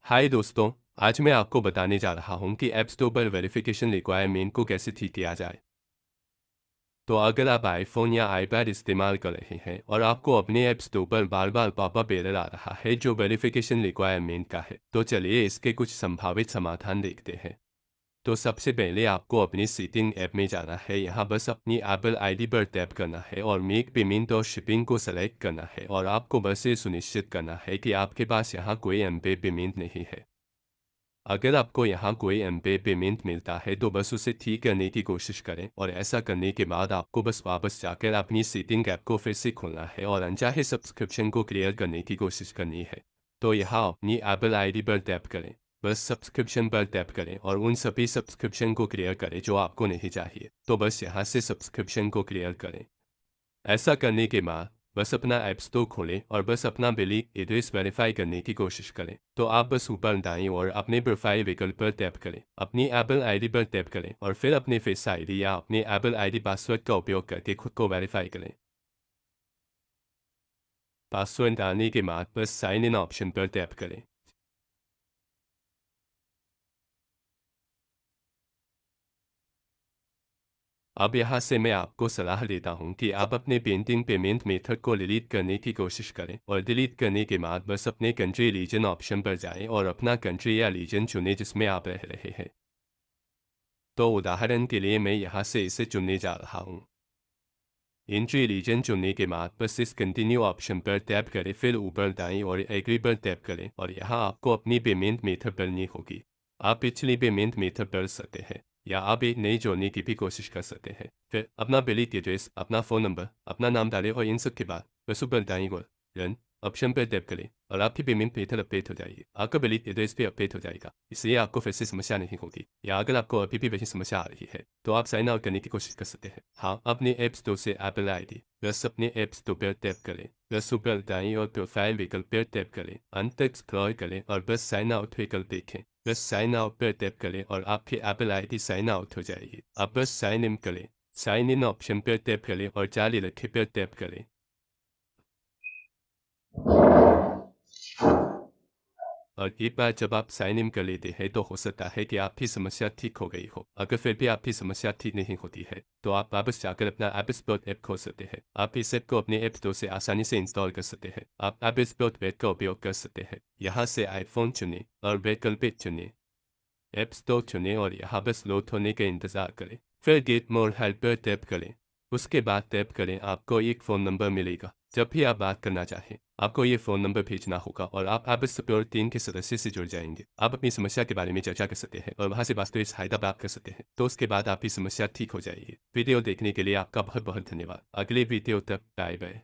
हाय दोस्तों, आज मैं आपको बताने जा रहा हूँ कि ऐप स्टोर पर वेरिफिकेशन रिक्वायरमेंट को कैसे ठीक किया जाए। तो अगर आप आईफोन या आईपैड इस्तेमाल कर रहे हैं और आपको अपने ऐप स्टोर पर बार बार पॉपअप एरर आ रहा है जो वेरिफिकेशन रिक्वायरमेंट का है, तो चलिए इसके कुछ संभावित समाधान देखते हैं। तो सबसे पहले आपको अपनी सेटिंग ऐप में जाना है। यहाँ बस अपनी एप्पल आईडी पर टैप करना है और मेक पेमेंट और शिपिंग को सेलेक्ट करना है और आपको बस ये सुनिश्चित करना है कि आपके पास यहाँ कोई एम-पे पेमेंट नहीं है। अगर आपको यहाँ कोई एम-पे पेमेंट मिलता है तो बस उसे ठीक करने की कोशिश करें और ऐसा करने के बाद आपको बस वापस जाकर अपनी सेटिंग ऐप को फिर से खोलना है और अनचाहे सब्सक्रिप्शन को क्लियर करने की कोशिश करनी है। तो यहाँ अपनी एप्पल आईडी पर टैप करें, बस सब्सक्रिप्शन पर टैप करें और उन सभी सब्सक्रिप्शन को क्लियर करें जो आपको नहीं चाहिए। तो बस यहाँ से सब्सक्रिप्शन को क्लियर करें। ऐसा करने के बाद बस अपना ऐप स्टोर खोलें और बस अपना बिलिंग एड्रेस वेरीफाई करने की कोशिश करें। तो आप बस ऊपर दाईं ओर अपने प्रोफाइल विकल्प पर टैप करें, अपनी एप्पल आईडी पर टैप करें और फिर अपने फेस आईडी या अपने एप्पल आईडी पासवर्ड का उपयोग करके खुद को वेरीफाई करें। पासवर्ड डालने के बाद बस साइन इन ऑप्शन पर टैप करें। अब यहाँ से मैं आपको सलाह देता हूँ कि आप अपने पेंटिंग पेमेंट मेथड को डिलीट करने की कोशिश करें और डिलीट करने के बाद बस अपने कंट्री रीजन ऑप्शन पर जाएं और अपना कंट्री या रीजन चुनें जिसमें आप रह रहे हैं। तो उदाहरण के लिए मैं यहाँ से इसे चुनने जा रहा हूँ। एंट्री रीजन चुनने के बाद बस इस कंटिन्यू ऑप्शन पर टैप करें, फिर ऊपर दाईं और एग्री पर टैप करें और यहाँ आपको अपनी पेमेंट मेथड भरनी होगी। आप पिछली पेमेंट मेथड भर सकते हैं या आप एक नई जोड़ने की भी कोशिश कर सकते हैं। फिर अपना बिलिंग एड्रेस, अपना फ़ोन नंबर, अपना नाम डालें और इन सब के बाद बस ऊपर दाईं ओर रन ऑप्शन पर टैप करें और आपकी पेमेंट मेथड अपडेट हो जाएगी। आपका बिलिंग एड्रेस भी अपडेट हो जाएगा, इसलिए आपको फिर से समस्या नहीं होगी। या अगर आपको अभी भी वही समस्या आ रही है तो आप साइन आउट करने की कोशिश कर सकते हैं। हाँ, अपने ऐप स्टोर से एप्पल आईडी बस अपने ऐप स्टोर पर टैप करें, बस ऊपर दाईं और प्रोफाइल विकल्प पर टैप करें, अंत तक स्क्रॉल करें और बस साइन आउट विकल्प देखें। बस साइन आउट पर टैप करें और आपकी एप्पल आईडी साइन आउट हो जाएगी। अब बस साइन इन करें, साइन इन ऑप्शन पर टैप करें और जारी रखें पर टैप करें। और एक बार जब आप साइन इन कर लेते हैं तो हो सकता है कि आपकी समस्या ठीक हो गई हो। अगर फिर भी आपकी समस्या ठीक नहीं होती है तो आप वापस जाकर अपना ऐप स्टोर ऐप खोल सकते हैं। आप इस ऐप को अपने ऐप स्टोर से आसानी से इंस्टॉल कर सकते हैं। आप ऐप स्टोर वेब का उपयोग कर सकते हैं। यहाँ से आईफोन चुनें और वैकल्पिक चुनें, ऐप स्टोर चुनें और यहाँ बस लोड होने का इंतज़ार करें। फिर गेट मोर हेल्प पर टैप करें, उसके बाद टैप करें, आपको एक फ़ोन नंबर मिलेगा। जब भी आप बात करना चाहें आपको ये फ़ोन नंबर भेजना होगा और आप ऐप सपोर्ट टीम के सदस्य से जुड़ जाएंगे। आप अपनी समस्या के बारे में चर्चा कर सकते हैं और वहाँ से वास्तविक सहायता प्राप्त कर सकते हैं। तो उसके बाद आपकी समस्या ठीक हो जाएगी। वीडियो देखने के लिए आपका बहुत बहुत धन्यवाद। अगले वीडियो तक बाय बाय।